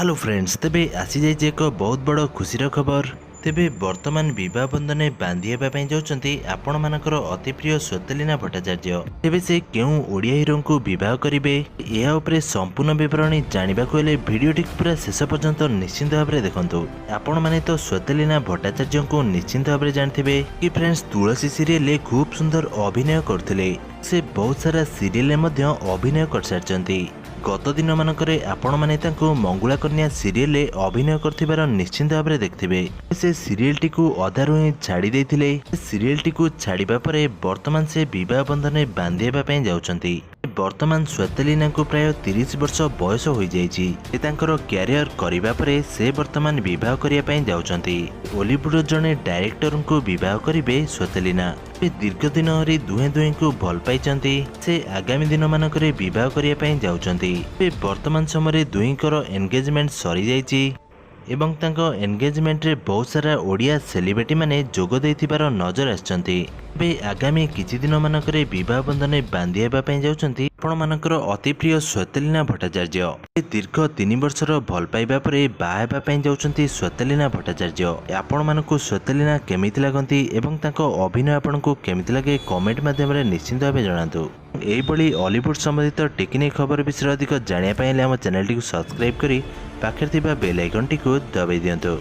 Hello friends, तेबे आसी जाइए एक बहुत बड़ खुशीर खबर। तेबे वर्तमान विवाह बंधन बांधि जाउछंती आपण मानकर अति प्रिय स्वतलीना भट्टाचार्य। तेबे से केउ ओडिया हीरो को विवाह करिवे या उपरे संपूर्ण विवरणी जानिबाकु हेले भिडियोटी पूरा शेष पर्यंत निश्चिंत भाव देखंतु। आपण माने तो स्वतलीना भट्टाचार्य को निश्चिंत भाव जानथिबे कि फ्रेंड्स तुलसी सीरियल खूब सुंदर अभिनय करथिले। से बहुत सारा सीरियल मध्य अभिनय कर सारचंती। गत दिन मानकरे आपण माने तांको मंगुला कन्या सीरियल अभिनय करथिबार निश्चिंत भाव देखथिबे। से सीरियल टी को अधारु ही छाड़ी देथिले। सीरियल टी को छाड़िबा परे वर्तमान से विवाह बंधन बांधिबा पई जाउछंती। वर्तमान स्वतलीना को प्राय 30 वर्ष बयस हो जाइछि। तांकर कैरियर करिबा परे से वर्तमान विवाह करिया पई जाउछंती। बॉलीवुड जने डायरेक्टर को विवाह करिवे स्वतलीना। दीर्घ दिन हरी दुहे को भल पाइचंती। से आगामी दिन मानकरे विवाह करिया पई जाउछंती। वर्तमान समय दुहींकर एंगेजमेंट सरी जाइछि एवं तांको एंगेजमेंट रे बहुत सारा ओडिया सेलिब्रिटी माने जोग देथिबार नजर आछंती। बे आगामी किछि दिन मानकरे विवाह बंधन बांधिबा पई जाउछंती आपण मानकर अति प्रिय स्वतलीना भट्टाचार्य। दीर्घ 3 वर्षर भल पाइबा परे बाहेबा पई जाउछंती स्वतलीना भट्टाचार्य। आपण मानकु स्वतलीना केमिति लागंती एवं तांको अभिनय आपनकु केमिति लागे कमेंट माध्यम रे निश्चित भाबे जणांतु। एही बळी हॉलीवुड संबंधित टेक्निक खबर विषय अधिक जानिया पई हम चैनल टी को सब्सक्राइब करी पाखरे थिबा बेल आइकन टी को दबाई दियंतु।